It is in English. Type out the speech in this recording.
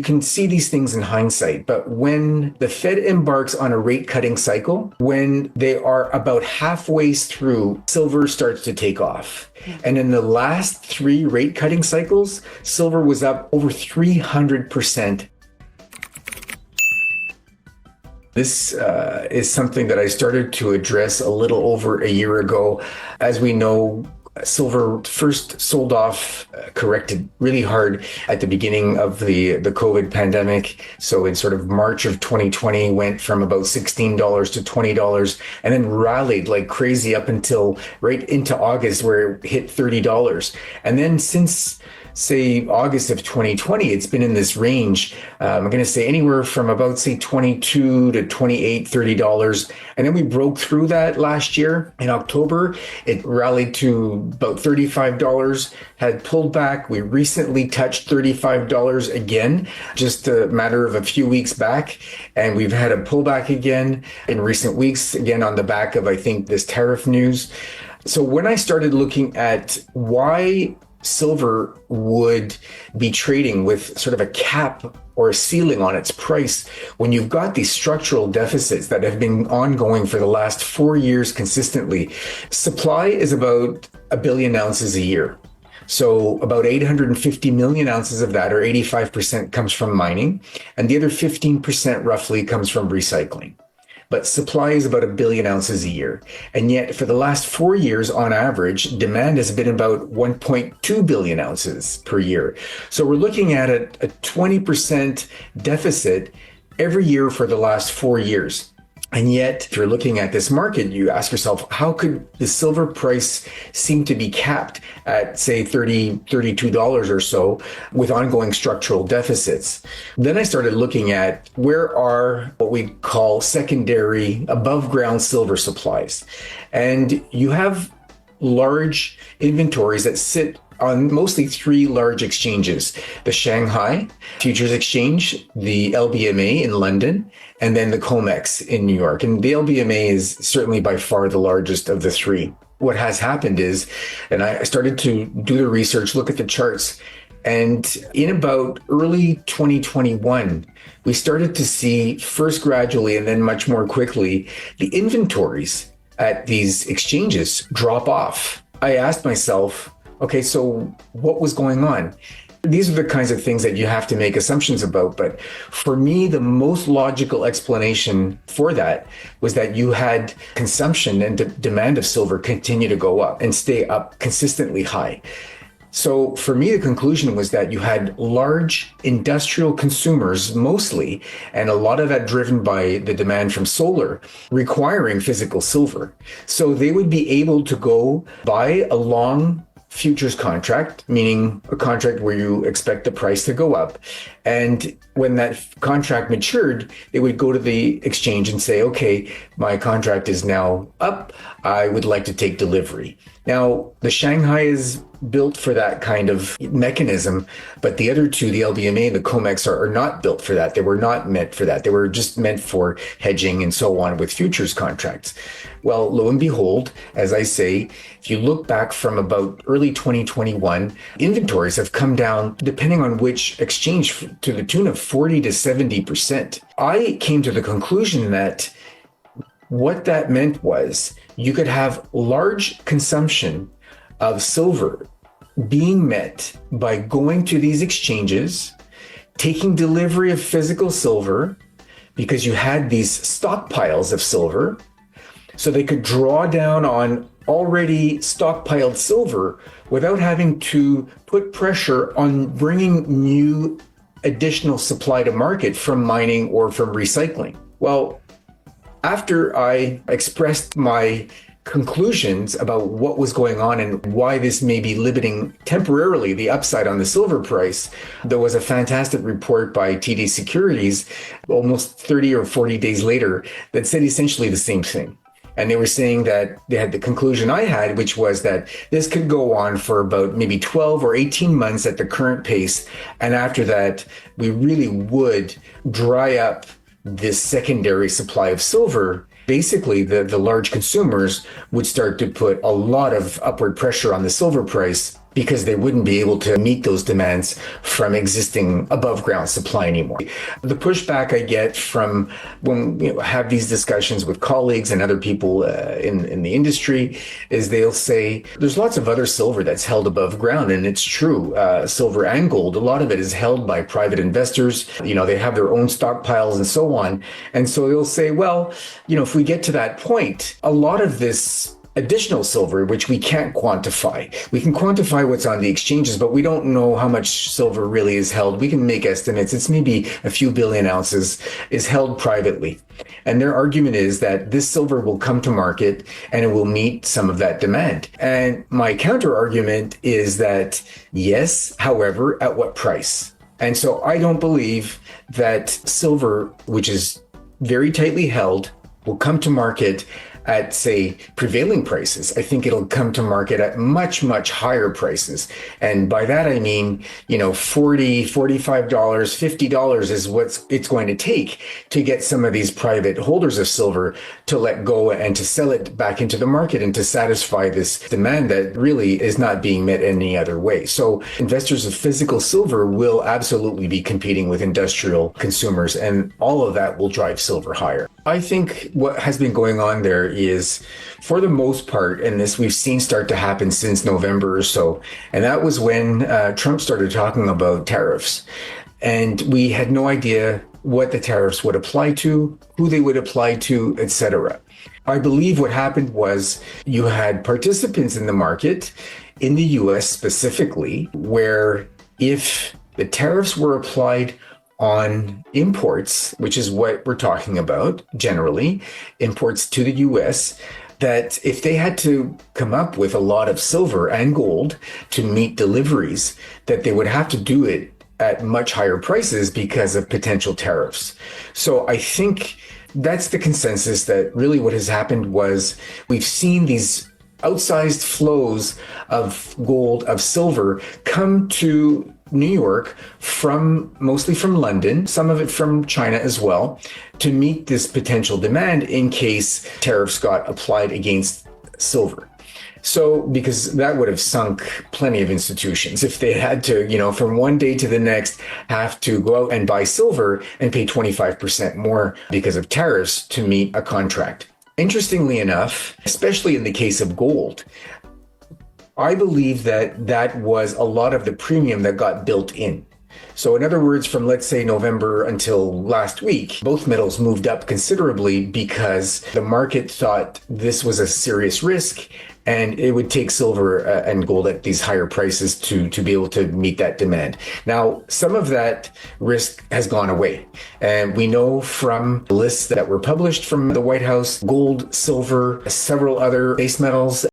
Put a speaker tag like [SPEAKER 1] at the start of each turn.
[SPEAKER 1] You can see these things in hindsight, but when the Fed embarks on a rate cutting cycle, when they are about halfway through, silver starts to take off. And in the last 3 rate cutting cycles, silver was up over 300%. This is something that I started to address a little over a year ago. As we know, silver first sold off, corrected really hard at the beginning of the COVID pandemic. So in sort of March of 2020, went from about $16 to $20 and then rallied like crazy up until right into August where it hit $30. And then since say August of 2020, it's been in this range. I'm going to say anywhere from about say 22 to 28, $30. And then we broke through that last year in October. It rallied to about $35, had pulled back. We recently touched $35 again, just a matter of a few weeks back. And we've had a pullback again in recent weeks, again on the back of, I think, this tariff news. So when I started looking at why silver would be trading with sort of a cap or a ceiling on its price when you've got these structural deficits that have been ongoing for the last 4 years consistently. Supply is about 1 billion ounces a year. So about 850 million ounces of that, or 85%, comes from mining, and the other 15% roughly comes from recycling. But supply is about 1 billion ounces a year. And yet for the last 4 years, on average, demand has been about 1.2 billion ounces per year. So we're looking at a 20% deficit every year for the last 4 years. And yet, if you're looking at this market, you ask yourself, how could the silver price seem to be capped at, say, $30, $32 or so with ongoing structural deficits? Then I started looking at where are what we call secondary above ground silver supplies. And you have large inventories that sit on mostly 3 large exchanges: the Shanghai Futures Exchange, the LBMA in London, and then the COMEX in New York. And the LBMA is certainly by far the largest of the 3. What has happened is, and I started to do the research, look at the charts, and in about early 2021, we started to see, first gradually and then much more quickly, the inventories at these exchanges drop off. I asked myself, okay, so what was going on? These are the kinds of things that you have to make assumptions about. But for me, the most logical explanation for that was that you had consumption and demand of silver continue to go up and stay up consistently high. So for me, the conclusion was that you had large industrial consumers mostly, and a lot of that driven by the demand from solar, requiring physical silver. So they would be able to go buy a long futures contract, meaning a contract where you expect the price to go up. And when that contract matured, they would go to the exchange and say, okay, my contract is now up. I would like to take delivery. Now, the Shanghai is built for that kind of mechanism, but the other 2, the LBMA and the COMEX, are not built for that. They were not meant for that. They were just meant for hedging and so on with futures contracts. Well, lo and behold, as I say, if you look back from about early 2021, inventories have come down, depending on which exchange, to the tune of 40 to 70%. I came to the conclusion that what that meant was you could have large consumption of silver being met by going to these exchanges, taking delivery of physical silver, because you had these stockpiles of silver, so they could draw down on already stockpiled silver without having to put pressure on bringing new additional supply to market from mining or from recycling. Well, after I expressed my conclusions about what was going on and why this may be limiting temporarily the upside on the silver price, there was a fantastic report by TD Securities almost 30 or 40 days later that said essentially the same thing. And they were saying that they had the conclusion I had, which was that this could go on for about maybe 12 or 18 months at the current pace. And after that, we really would dry up this secondary supply of silver. Basically, the large consumers would start to put a lot of upward pressure on the silver price. because they wouldn't be able to meet those demands from existing above ground supply anymore. The pushback I get from when have these discussions with colleagues and other people in the industry is they'll say there's lots of other silver that's held above ground, and it's true. Silver and gold, a lot of it is held by private investors. They have their own stockpiles and so on. And so they'll say, well, if we get to that point, a lot of this additional silver, which we can't quantify. We can quantify what's on the exchanges, but we don't know how much silver really is held. We can make estimates. It's maybe a few billion ounces is held privately. And their argument is that this silver will come to market and it will meet some of that demand. And my counter argument is that yes, however, at what price? And so I don't believe that silver, which is very tightly held, will come to market at, say, prevailing prices. I think it'll come to market at much, much higher prices. And by that, I mean, $40, $45, $50 is what it's going to take to get some of these private holders of silver to let go and to sell it back into the market and to satisfy this demand that really is not being met any other way. So investors of physical silver will absolutely be competing with industrial consumers, and all of that will drive silver higher. I think what has been going on there is, for the most part, and this we've seen start to happen since November or so, and that was when Trump started talking about tariffs. And we had no idea what the tariffs would apply to, who they would apply to, etc. I believe what happened was you had participants in the market, in the US specifically, where if the tariffs were applied on imports, which is what we're talking about generally, imports to the US, that if they had to come up with a lot of silver and gold to meet deliveries, that they would have to do it at much higher prices because of potential tariffs. So I think that's the consensus, that really what has happened was we've seen these outsized flows of gold, of silver, come to New York mostly from London, some of it from China as well, to meet this potential demand in case tariffs got applied against silver. So, because that would have sunk plenty of institutions if they had to, from one day to the next, have to go out and buy silver and pay 25% more because of tariffs to meet a contract. Interestingly enough, especially in the case of gold, I believe that was a lot of the premium that got built in. So in other words, from let's say November until last week, both metals moved up considerably because the market thought this was a serious risk and it would take silver and gold at these higher prices to be able to meet that demand. Now, some of that risk has gone away. And we know from lists that were published from the White House, gold, silver, several other base metals